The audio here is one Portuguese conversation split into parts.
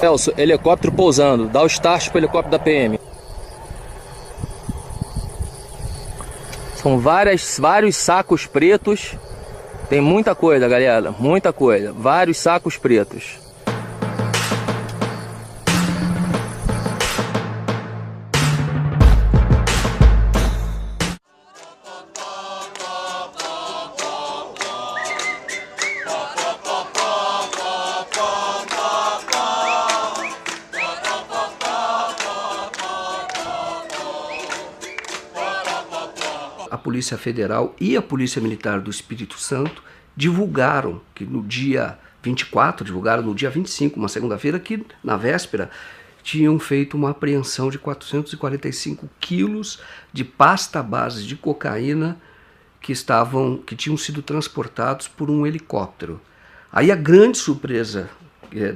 Celso, helicóptero pousando. Dá o start pro helicóptero da PM. São vários sacos pretos. Tem muita coisa, galera. Muita coisa. Vários sacos pretos. A Polícia Federal e a Polícia Militar do Espírito Santo divulgaram que no dia 24, divulgaram no dia 25, uma segunda-feira, que na véspera tinham feito uma apreensão de 445 quilos de pasta base de cocaína que tinham sido transportados por um helicóptero. Aí a grande surpresa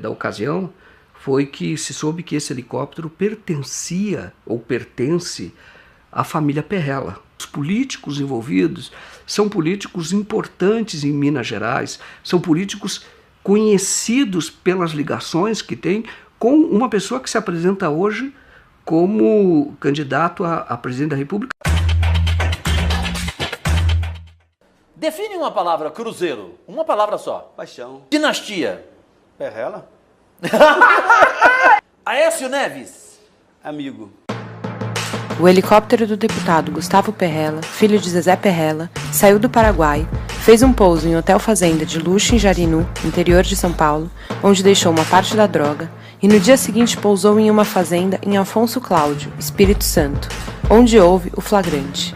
da ocasião foi que se soube que esse helicóptero pertencia ou pertence à família Perrella. Os políticos envolvidos são políticos importantes em Minas Gerais, são políticos conhecidos pelas ligações que têm com uma pessoa que se apresenta hoje como candidato a presidente da República. Define uma palavra, cruzeiro. Uma palavra só. Paixão. Dinastia. Perrella? Aécio Neves. Amigo. O helicóptero do deputado Gustavo Perrella, filho de Zezé Perrella, saiu do Paraguai, fez um pouso em hotel fazenda de luxo em Jarinu, interior de São Paulo, onde deixou uma parte da droga, e no dia seguinte pousou em uma fazenda em Afonso Cláudio, Espírito Santo, onde houve o flagrante.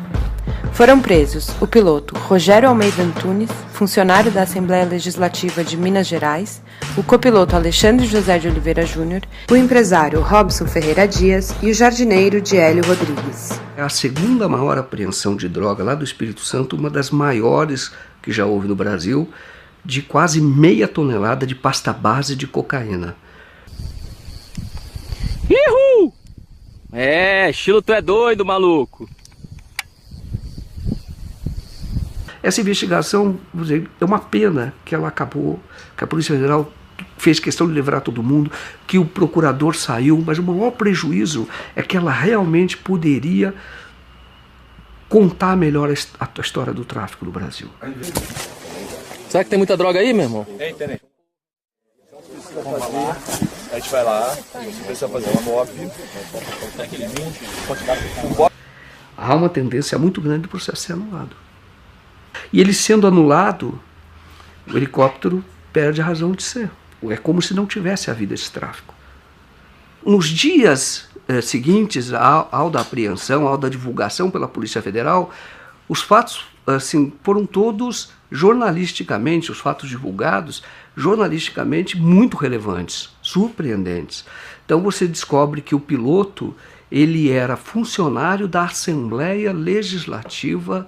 Foram presos o piloto Rogério Almeida Antunes, funcionário da Assembleia Legislativa de Minas Gerais, o copiloto Alexandre José de Oliveira Júnior, o empresário Robson Ferreira Dias e o jardineiro Diélio Rodrigues. É a segunda maior apreensão de droga lá do Espírito Santo, uma das maiores que já houve no Brasil, de quase meia tonelada de pasta base de cocaína. Ihu! Estilo tu é doido, maluco. Essa investigação, vou dizer, é uma pena que ela acabou, que a Polícia Federal fez questão de livrar todo mundo, que o procurador saiu, mas o maior prejuízo é que ela realmente poderia contar melhor a história do tráfico no Brasil. Será que tem muita droga aí, meu irmão? Tem. A gente vai lá, a gente precisa fazer uma cópia. Há uma tendência muito grande do processo ser anulado. E ele sendo anulado, o helicóptero perde a razão de ser. É como se não tivesse havido esse tráfico. Nos dias seguintes ao da apreensão, ao da divulgação pela Polícia Federal, os fatos foram todos jornalisticamente, os fatos divulgados, jornalisticamente muito relevantes, surpreendentes. Então você descobre que o piloto ele era funcionário da Assembleia Legislativa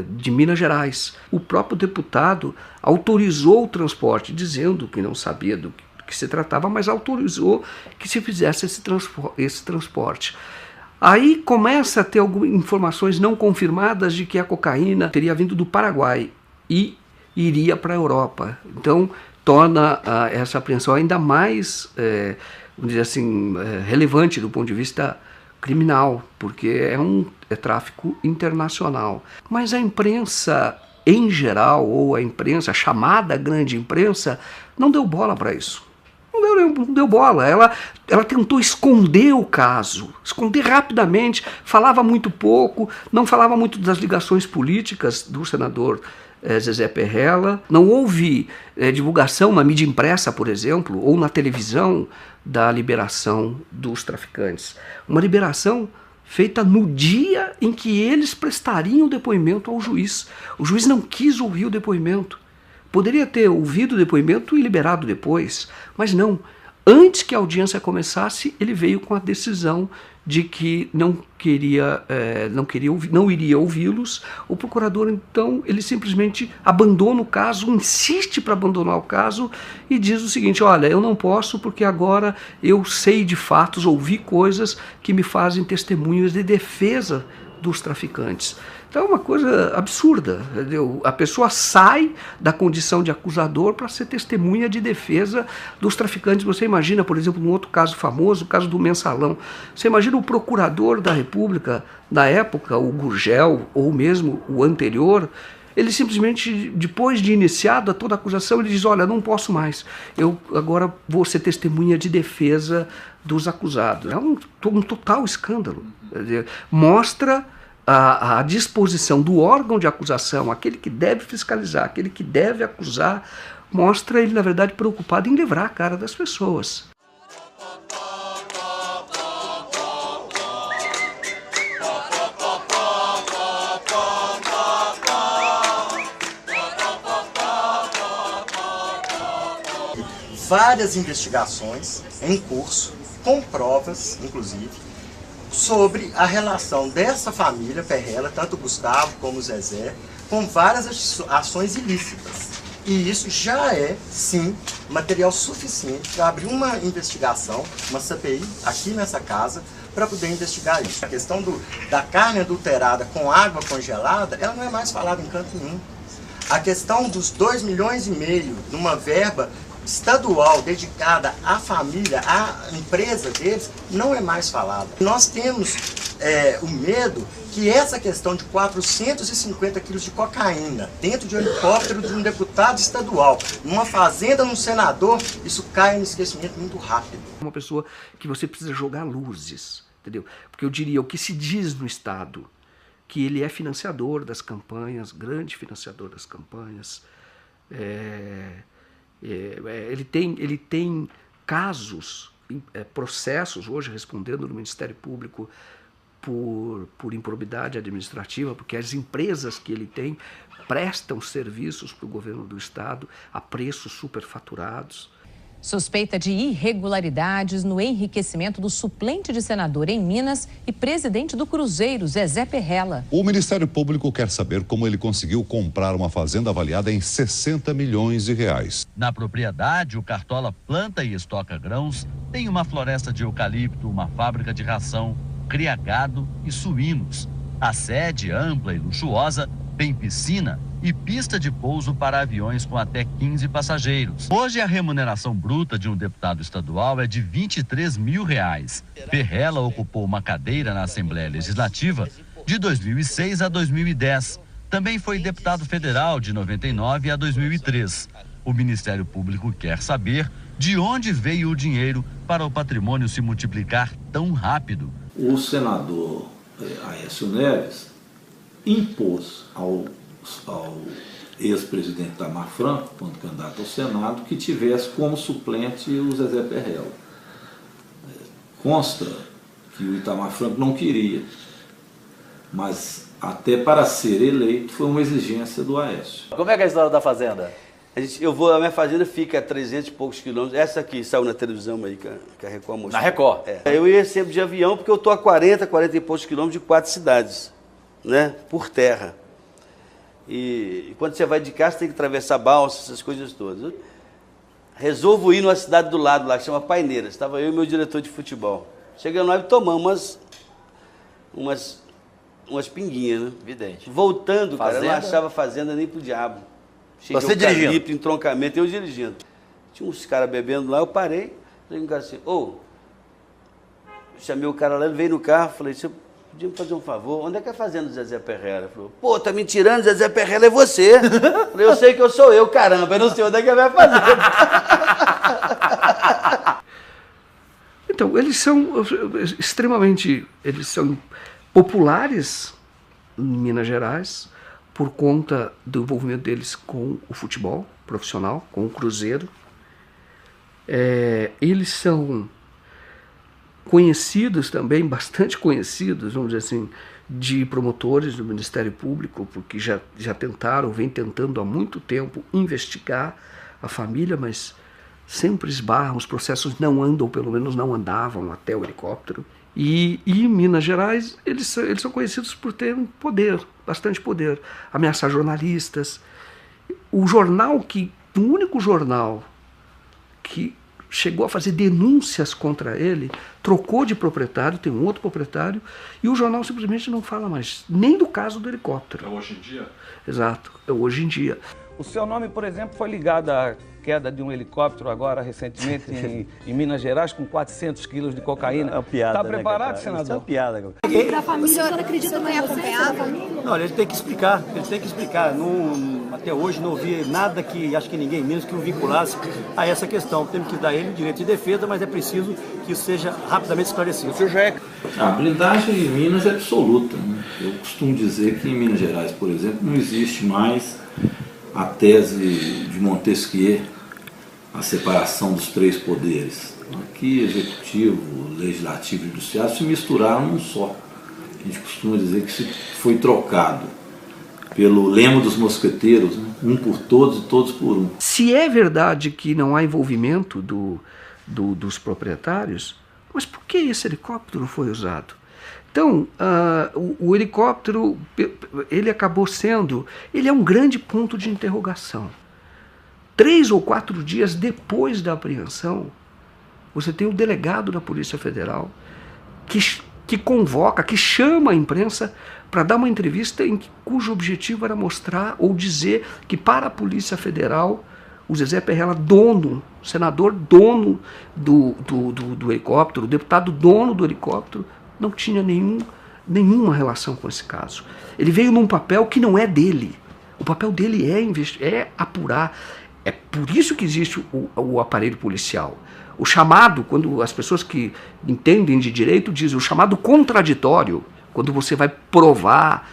de Minas Gerais. O próprio deputado autorizou o transporte, dizendo que não sabia do que se tratava, mas autorizou que se fizesse esse transporte. Aí começa a ter algumas informações não confirmadas de que a cocaína teria vindo do Paraguai e iria para a Europa. Então torna essa apreensão ainda mais, vamos dizer assim, relevante do ponto de vista criminal, porque é tráfico internacional. Mas a imprensa em geral, ou a imprensa, a chamada grande imprensa, não deu bola para isso. Não deu bola. Ela tentou esconder o caso, esconder rapidamente, falava muito pouco, não falava muito das ligações políticas do senador Zezé Perrella. Não houve divulgação na mídia impressa, por exemplo, ou na televisão da liberação dos traficantes. Uma liberação feita no dia em que eles prestariam o depoimento ao juiz. O juiz não quis ouvir o depoimento. Poderia ter ouvido o depoimento e liberado depois, mas não. Antes que a audiência começasse, ele veio com a decisão de que não iria ouvi-los. O procurador, então, ele simplesmente abandona o caso, insiste para abandonar o caso e diz o seguinte: olha, eu não posso porque agora eu sei de fatos, ouvi coisas que me fazem testemunhas de defesa dos traficantes. Então é uma coisa absurda, entendeu? A pessoa sai da condição de acusador para ser testemunha de defesa dos traficantes. Você imagina, por exemplo, um outro caso famoso, o caso do Mensalão. Você imagina o procurador da República, na época, o Gurgel, ou mesmo o anterior, ele simplesmente, depois de iniciada toda a acusação, ele diz, olha, não posso mais, eu agora vou ser testemunha de defesa dos acusados. É um total escândalo. Quer dizer, mostra a disposição do órgão de acusação, aquele que deve fiscalizar, aquele que deve acusar, mostra ele, na verdade, preocupado em livrar a cara das pessoas. Várias investigações em curso, com provas, inclusive, sobre a relação dessa família Perrella, tanto o Gustavo como o Zezé, com várias ações ilícitas. E isso já é, sim, material suficiente para abrir uma investigação, uma CPI, aqui nessa casa, para poder investigar isso. A questão da carne adulterada com água congelada, ela não é mais falada em canto nenhum. A questão dos 2,5 milhões numa verba estadual dedicada à família, à empresa deles, não é mais falada. Nós temos o medo que essa questão de 450 quilos de cocaína dentro de um helicóptero de um deputado estadual, numa fazenda, num senador, isso cai no esquecimento muito rápido. Uma pessoa que você precisa jogar luzes, entendeu? Porque eu diria, o que se diz no Estado, que ele é financiador das campanhas, grande financiador das campanhas, ele tem casos, processos hoje respondendo no Ministério Público por improbidade administrativa, porque as empresas que ele tem prestam serviços para o governo do Estado a preços superfaturados. Suspeita de irregularidades no enriquecimento do suplente de senador em Minas e presidente do Cruzeiro, Zezé Perrella. O Ministério Público quer saber como ele conseguiu comprar uma fazenda avaliada em 60 milhões de reais. Na propriedade, o Cartola planta e estoca grãos, tem uma floresta de eucalipto, uma fábrica de ração, cria gado e suínos. A sede, ampla e luxuosa, tem piscina e pista de pouso para aviões com até 15 passageiros. Hoje, a remuneração bruta de um deputado estadual é de R$ 23 mil. Perrella ocupou uma cadeira na Assembleia Legislativa de 2006 a 2010. Também foi deputado federal de 99 a 2003. O Ministério Público quer saber de onde veio o dinheiro para o patrimônio se multiplicar tão rápido. O senador Aécio Neves impôs ao ex-presidente Itamar Franco, quando candidato ao Senado, que tivesse como suplente o Zezé Perrella. Consta que o Itamar Franco não queria, mas até para ser eleito foi uma exigência do Aécio. Como é que é a história da fazenda? A minha fazenda fica a 300 e poucos quilômetros. Essa aqui saiu na televisão aí, que a Record mostrou. Na Record? Eu ia sempre de avião, porque eu estou a 40 e poucos quilômetros de 4 cidades, né, por terra. E quando você vai de carro, você tem que atravessar balsa, essas coisas todas. Resolvo ir numa cidade do lado lá, que chama Paineiras. Estava eu e meu diretor de futebol. Chegando lá e tomamos umas pinguinhas, né? Evidente. Voltando, fazenda? Cara, eu não achava fazenda nem pro diabo. Cheio Você de eucalipto, dirigindo? entroncamento, eu dirigindo. Tinha uns caras bebendo lá, eu parei, falei com o cara assim, chamei o cara lá, ele veio no carro, falei, você podia me fazer um favor, onde é que é a fazenda do Zezé Perrella? Ele falou, pô, tá me tirando, Zezé Perrella é você. Falei, eu sei que eu sou eu, caramba, eu não sei onde é que é a minha fazenda. Então, eles são populares em Minas Gerais, por conta do envolvimento deles com o futebol profissional, com o Cruzeiro. Eles são conhecidos também, bastante conhecidos, vamos dizer assim, de promotores do Ministério Público, porque já vem tentando há muito tempo investigar a família, mas sempre esbarram, os processos não andam, pelo menos não andavam até o helicóptero. E em Minas Gerais, eles são conhecidos por terem poder, bastante poder, ameaçar jornalistas. O único jornal que chegou a fazer denúncias contra ele, trocou de proprietário, tem um outro proprietário, e o jornal simplesmente não fala mais, nem do caso do helicóptero. É hoje em dia? Exato, é hoje em dia. O seu nome, por exemplo, foi ligado à queda de um helicóptero agora recentemente em Minas Gerais com 400 quilos de cocaína. É uma piada. Está preparado, senador? Isso é uma piada. O senhor acredita que tem acompanhado? Não, ele tem que explicar, até hoje não ouvi nada que, acho que ninguém menos que o vinculasse a essa questão. Temos que dar ele o direito de defesa, mas é preciso que isso seja rapidamente esclarecido. O senhor já é... A blindagem em Minas é absoluta, né? Eu costumo dizer que em Minas Gerais, por exemplo, não existe mais a tese de Montesquieu, a separação dos três poderes. Aqui, executivo, legislativo e judiciário se misturaram num só. A gente costuma dizer que se foi trocado pelo lema dos mosqueteiros, né? Um por todos e todos por um. Se é verdade que não há envolvimento dos proprietários, mas por que esse helicóptero foi usado? Então, o helicóptero, ele acabou sendo, ele é um grande ponto de interrogação. 3 ou 4 dias depois da apreensão, você tem o delegado da Polícia Federal que convoca, que chama a imprensa para dar uma entrevista cujo objetivo era mostrar ou dizer que para a Polícia Federal, o Zezé Perrella, dono, senador dono do helicóptero, o deputado dono do helicóptero, não tinha nenhuma relação com esse caso. Ele veio num papel que não é dele. O papel dele é apurar. É por isso que existe o aparelho policial. O chamado, quando as pessoas que entendem de direito dizem, o chamado contraditório, quando você vai provar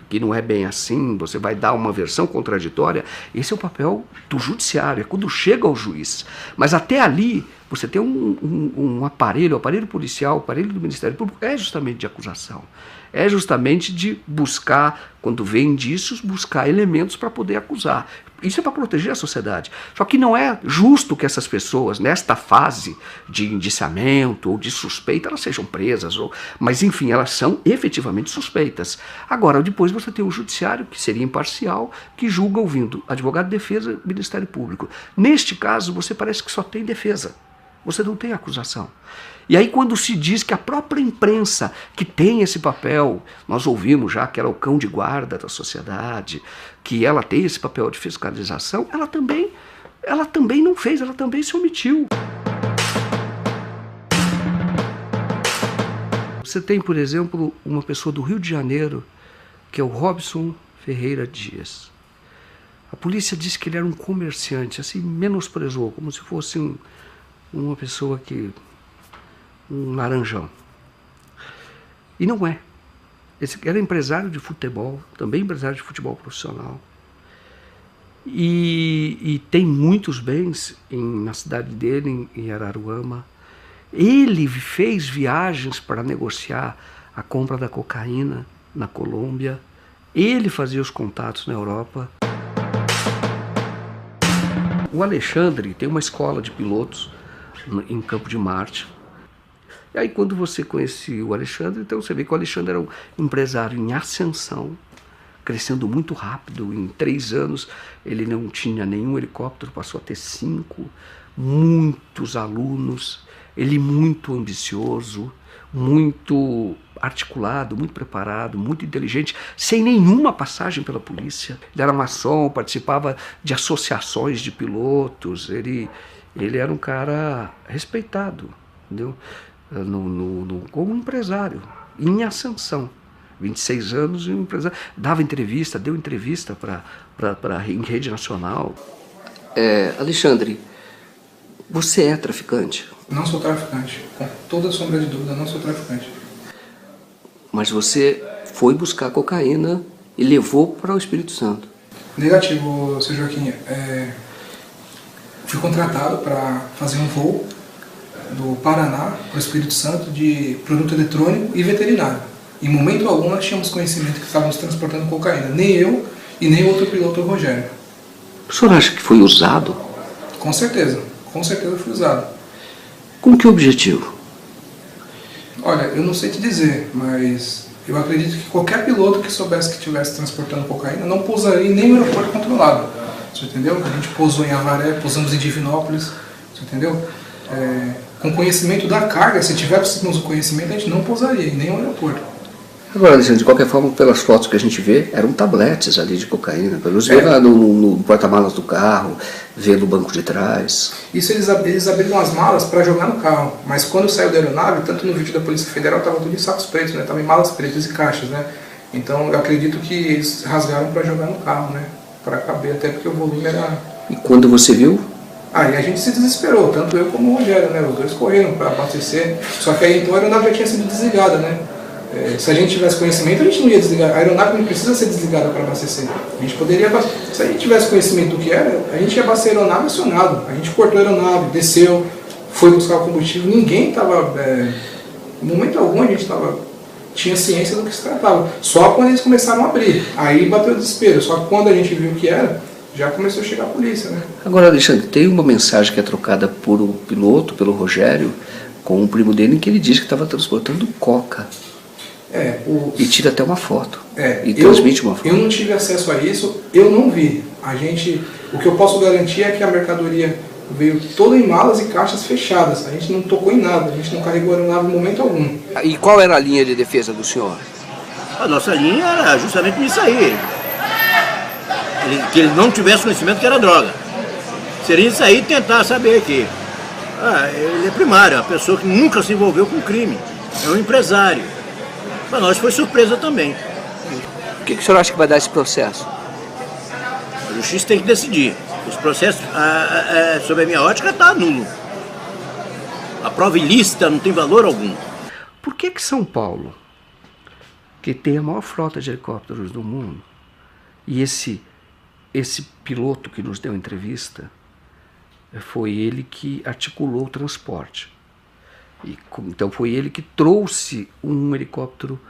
que não é bem assim, você vai dar uma versão contraditória, esse é o papel do judiciário, é quando chega ao juiz. Mas até ali, você tem um aparelho, o aparelho policial, o aparelho do Ministério Público, é justamente de acusação. É justamente de buscar, quando vem indícios, buscar elementos para poder acusar. Isso é para proteger a sociedade. Só que não é justo que essas pessoas, nesta fase de indiciamento ou de suspeita, elas sejam presas. Mas, enfim, elas são efetivamente suspeitas. Agora, depois você tem o judiciário, que seria imparcial, que julga ouvindo advogado de defesa e Ministério Público. Neste caso, você parece que só tem defesa. Você não tem acusação. E aí quando se diz que a própria imprensa, que tem esse papel, nós ouvimos já que ela é o cão de guarda da sociedade, que ela tem esse papel de fiscalização, ela também não fez, ela também se omitiu. Você tem, por exemplo, uma pessoa do Rio de Janeiro, que é o Robson Ferreira Dias. A polícia disse que ele era um comerciante, assim, menosprezou, como se fosse uma pessoa um laranjão. E não é. Esse era empresário de futebol, também empresário de futebol profissional. E tem muitos bens na cidade dele, em Araruama. Ele fez viagens para negociar a compra da cocaína na Colômbia. Ele fazia os contatos na Europa. O Alexandre tem uma escola de pilotos em Campo de Marte. E aí quando você conhecia o Alexandre, então você vê que o Alexandre era um empresário em ascensão, crescendo muito rápido. Em 3 anos ele não tinha nenhum helicóptero, passou a ter 5, muitos alunos, ele muito ambicioso, muito articulado, muito preparado, muito inteligente, sem nenhuma passagem pela polícia. Ele era maçom, participava de associações de pilotos, ele era um cara respeitado, entendeu? Como empresário, em ascensão. 26 anos, um empresário. Deu entrevista em rede nacional. Alexandre, você é traficante? Não sou traficante. Com toda sombra de dúvida, não sou traficante. Mas você foi buscar cocaína e levou para o Espírito Santo? Negativo, seu Joaquim. Fui contratado para fazer um voo do Paraná para o Espírito Santo de produto eletrônico e veterinário. Em momento algum nós tínhamos conhecimento que estávamos transportando cocaína. Nem eu e nem outro piloto, o Rogério. O senhor acha que foi usado? Com certeza foi usado. Com que objetivo? Olha, eu não sei te dizer, mas eu acredito que qualquer piloto que soubesse que estivesse transportando cocaína não pousaria em nenhum aeroporto controlado. Você entendeu? A gente pousou em Avaré, pousamos em Divinópolis. Você você entendeu? Com conhecimento da carga, se tivéssemos o conhecimento, a gente não pousaria em nenhum aeroporto. Agora, Alexandre, de qualquer forma, pelas fotos que a gente vê, eram tabletes ali de cocaína. Pelos vê lá no porta-malas do carro, vê no banco de trás. Isso eles abriram as malas para jogar no carro. Mas quando saiu da aeronave, tanto no vídeo da Polícia Federal, estava tudo em sacos pretos, né? Estava em malas pretas e caixas, né? Então eu acredito que eles rasgaram para jogar no carro, né? Para caber, até porque o volume era... E quando você viu? Aí a gente se desesperou, tanto eu como o Rogério, né? Os dois correram para abastecer. Só que aí então a aeronave já tinha sido desligada, né? Se a gente tivesse conhecimento, a gente não ia desligar. A aeronave não precisa ser desligada para abastecer. A gente poderia abastecer. Se a gente tivesse conhecimento do que era, a gente ia abastecer a aeronave acionado. A gente cortou a aeronave, desceu, foi buscar o combustível. Ninguém estava... em momento algum a gente tinha ciência do que se tratava. Só quando eles começaram a abrir. Aí bateu o desespero. Só que quando a gente viu o que era, já começou a chegar a polícia, né? Agora, Alexandre, tem uma mensagem que é trocada por o piloto, pelo Rogério, com o primo dele, em que ele diz que estava transportando coca. E tira até uma foto. E transmite uma foto. Eu não tive acesso a isso, eu não vi. O que eu posso garantir é que a mercadoria veio toda em malas e caixas fechadas. A gente não tocou em nada, a gente não carregou a aeronave em momento algum. E qual era a linha de defesa do senhor? A nossa linha era justamente nisso aí. Que ele não tivesse conhecimento que era droga. Seria isso aí tentar saber que ele é primário, é uma pessoa que nunca se envolveu com crime. É um empresário. Para nós foi surpresa também. O que o senhor acha que vai dar esse processo? A justiça tem que decidir. Os processos, sob a minha ótica, está nulo. A prova ilícita não tem valor algum. Por que São Paulo, que tem a maior frota de helicópteros do mundo, e esse piloto que nos deu entrevista, foi ele que articulou o transporte. Então foi ele que trouxe um helicóptero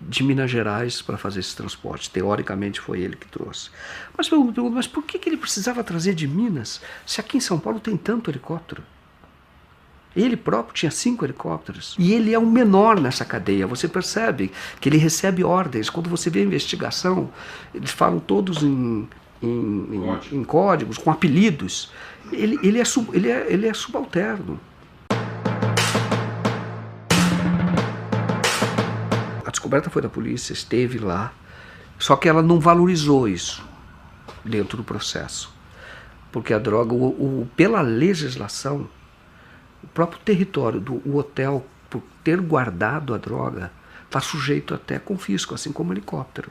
de Minas Gerais para fazer esse transporte. Teoricamente foi ele que trouxe. Mas eu pergunto, mas por que ele precisava trazer de Minas, se aqui em São Paulo tem tanto helicóptero? Ele próprio tinha 5 helicópteros. E ele é o menor nessa cadeia. Você percebe que ele recebe ordens. Quando você vê a investigação, eles falam todos em códigos, com apelidos. Ele é subalterno. A descoberta foi da polícia, esteve lá, só que ela não valorizou isso dentro do processo. Porque a droga, pela legislação, o próprio território do hotel, por ter guardado a droga, está sujeito até a confisco, assim como o helicóptero.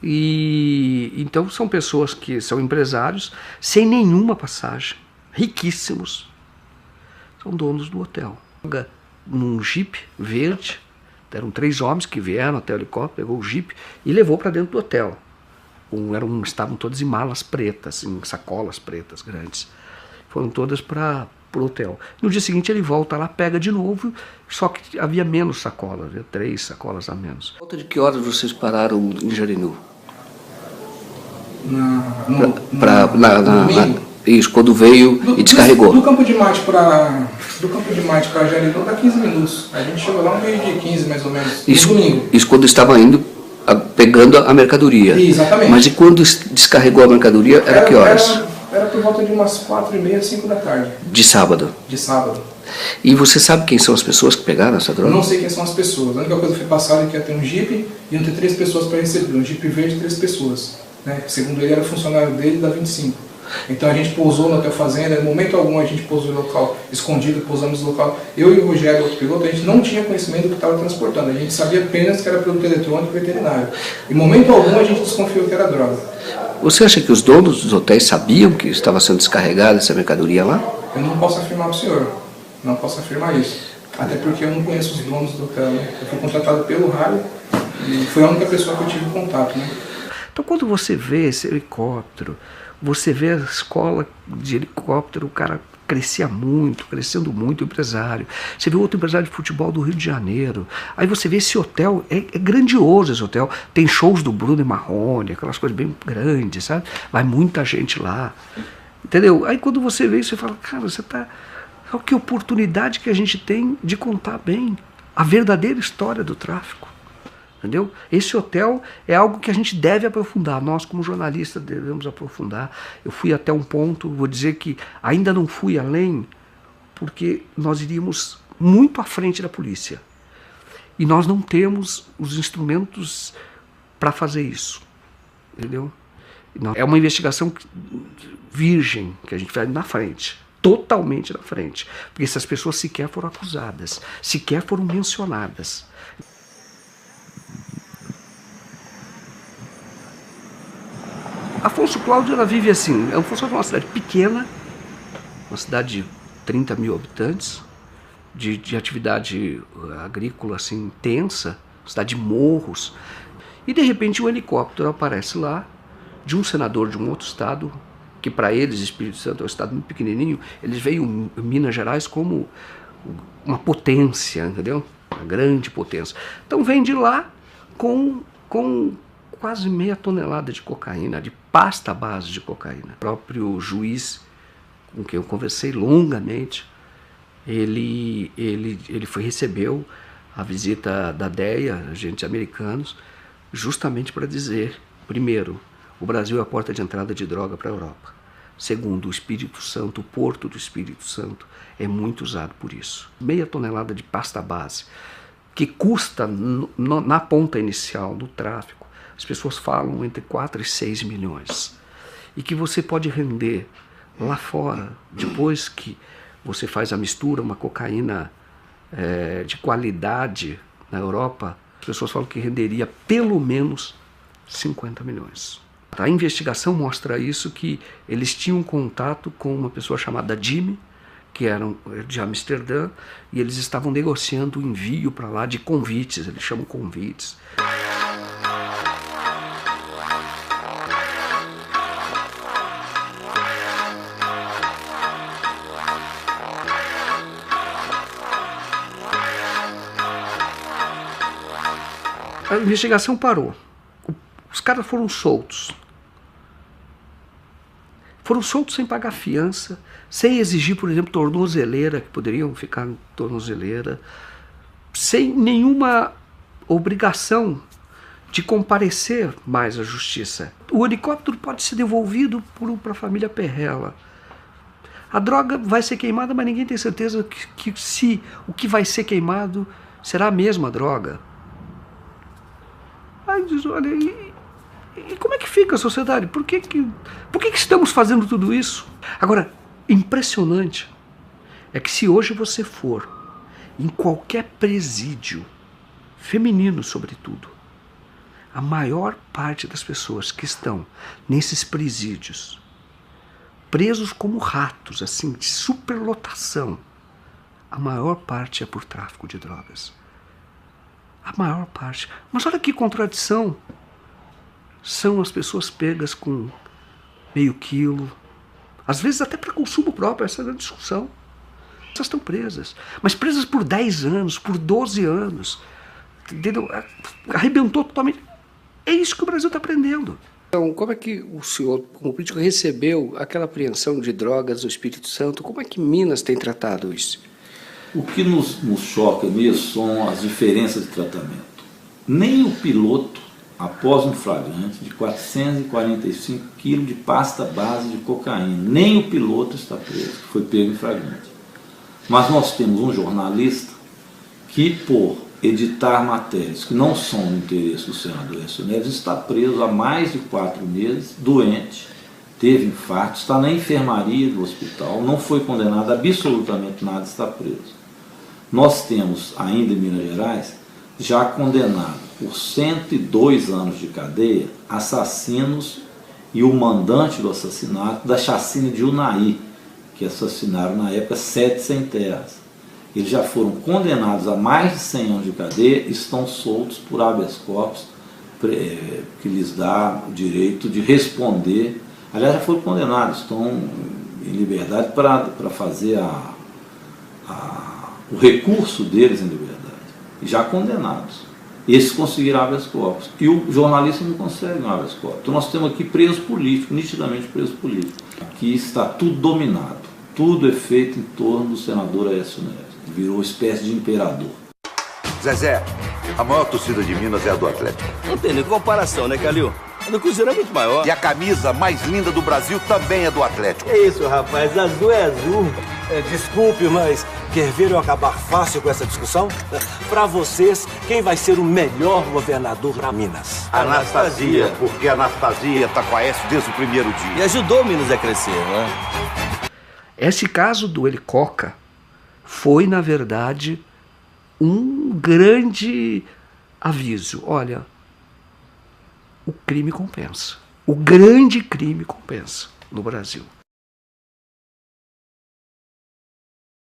E então são pessoas que são empresários sem nenhuma passagem, riquíssimos, são donos do hotel. Num Jeep verde, eram 3 homens que vieram até o helicóptero, pegou o Jeep e levou para dentro do hotel. Estavam todos em malas pretas, em sacolas pretas grandes. Foram todas para o hotel. No dia seguinte ele volta lá, pega de novo, só que havia menos sacolas, havia 3 sacolas a menos. Volta de que horas vocês pararam em Jarinu? Isso, quando veio e descarregou. Do Campo de Marte para Jarinu dá 15 minutos. A gente chegou lá 1h15 mais ou menos. Isso quando estava indo, pegando a mercadoria. Exatamente. Mas e quando descarregou a mercadoria, era que horas? Era por volta de umas 4h30, 5 da tarde. De sábado? De sábado. E você sabe quem são as pessoas que pegaram essa droga? Eu não sei quem são as pessoas. A única coisa que foi passada é que ia ter um Jeep e iam ter 3 pessoas para receber. Um Jeep verde e 3 pessoas. Né? Segundo ele, era funcionário dele da 25. Então a gente pousou no Hotel Fazenda, em momento algum a gente pousou no local escondido, pousamos no local. Eu e o Rogério, outro piloto, a gente não tinha conhecimento do que estava transportando. A gente sabia apenas que era produto eletrônico e veterinário. Em momento algum a gente desconfiou que era droga. Você acha que os donos dos hotéis sabiam que estava sendo descarregada essa mercadoria lá? Eu não posso afirmar para o senhor. Não posso afirmar isso. Até porque eu não conheço os donos do hotel. Né? Eu fui contratado pelo rádio e foi a única pessoa que eu tive contato. Né? Então quando você vê esse helicóptero, você vê a escola de helicóptero, o cara crescendo muito, o empresário. Você vê outro empresário de futebol do Rio de Janeiro. Aí você vê esse hotel, é grandioso esse hotel. Tem shows do Bruno e Marrone, aquelas coisas bem grandes, sabe? Vai muita gente lá. Entendeu? Aí quando você vê isso, você fala, cara, você tá... Olha que oportunidade que a gente tem de contar bem a verdadeira história do tráfico. Entendeu? Esse hotel é algo que a gente deve aprofundar, nós como jornalistas devemos aprofundar. Eu fui até um ponto, vou dizer que ainda não fui além, porque nós iríamos muito à frente da polícia. E nós não temos os instrumentos para fazer isso. Entendeu? É uma investigação virgem que a gente vai na frente, totalmente na frente, porque essas pessoas sequer foram acusadas, sequer foram mencionadas. Afonso Cláudio, ela vive assim. Afonso Cláudio é uma cidade pequena, uma cidade de 30 mil habitantes, de atividade agrícola assim, intensa, cidade de morros. E de repente um helicóptero aparece lá, de um senador de um outro estado, que para eles, Espírito Santo é um estado muito pequenininho, eles veem Minas Gerais como uma potência, entendeu? Uma grande potência. Então vem de lá com quase meia tonelada de cocaína, de pasta base de cocaína. O próprio juiz, com quem eu conversei longamente, ele recebeu a visita da DEA, agentes americanos, justamente para dizer, primeiro, o Brasil é a porta de entrada de droga para a Europa. Segundo, o Espírito Santo, o porto do Espírito Santo, é muito usado por isso. Meia tonelada de pasta base, que custa, na ponta inicial do tráfico, as pessoas falam entre 4 e 6 milhões. E que você pode render lá fora, depois que você faz a mistura, uma cocaína de qualidade na Europa, as pessoas falam que renderia pelo menos 50 milhões. A investigação mostra isso, que eles tinham contato com uma pessoa chamada Jimmy, que era de Amsterdã, e eles estavam negociando o envio para lá de convites, eles chamam convites. A investigação parou. Os caras foram soltos. Foram soltos sem pagar fiança, sem exigir, por exemplo, tornozeleira, que poderiam ficar em tornozeleira, sem nenhuma obrigação de comparecer mais à justiça. O helicóptero pode ser devolvido para a família Perrella. A droga vai ser queimada, mas ninguém tem certeza que se o que vai ser queimado será a mesma droga. Aí diz, olha, e como é que fica a sociedade? Por que estamos fazendo tudo isso? Agora, impressionante é que se hoje você for em qualquer presídio, feminino sobretudo, a maior parte das pessoas que estão nesses presídios, presos como ratos, assim, de superlotação, a maior parte é por tráfico de drogas. A maior parte. Mas olha que contradição. São as pessoas pegas com meio quilo, às vezes até para consumo próprio, essa é a discussão. Essas estão presas, mas presas por 10 anos, por 12 anos. Entendeu? Arrebentou totalmente. É isso que o Brasil está aprendendo. Então, como é que o senhor, como político, recebeu aquela apreensão de drogas no Espírito Santo? Como é que Minas tem tratado isso? O que nos choca mesmo são as diferenças de tratamento. Nem o piloto, após um flagrante de 445 quilos de pasta base de cocaína, nem o piloto está preso, que foi pego em flagrante. Mas nós temos um jornalista que, por editar matérias que não são do interesse do senador Aécio Neves, está preso há mais de 4 meses, doente, teve infarto, está na enfermaria do hospital, não foi condenado a absolutamente nada, está preso. Nós temos ainda em Minas Gerais, já condenado por 102 anos de cadeia, assassinos e o mandante do assassinato da chacina de Unai, que assassinaram na época 7 sem-terras. Eles já foram condenados a mais de 100 anos de cadeia e estão soltos por habeas corpus, que lhes dá o direito de responder. Aliás, já foram condenados, estão em liberdade para fazer o recurso deles em liberdade, já condenados. Esses conseguiram habeas corpus. E o jornalista não consegue um habeas corpus. Então nós temos aqui preso político, nitidamente preso político. Aqui está tudo dominado. Tudo é feito em torno do senador Aécio Neves. Virou uma espécie de imperador. Zezé, a maior torcida de Minas é a do Atlético. Não tem nem comparação, né, Calil? A do Cruzeiro é muito maior. E a camisa mais linda do Brasil também é do Atlético. É isso, rapaz. Azul é azul. Desculpe, mas quer ver eu acabar fácil com essa discussão? Para vocês, quem vai ser o melhor governador para Minas? Anastasia, porque a Anastasia tá com a Aécio desde o primeiro dia. E ajudou Minas a crescer, né? Esse caso do Helicoca foi, na verdade, um grande aviso. Olha, o crime compensa. O grande crime compensa no Brasil.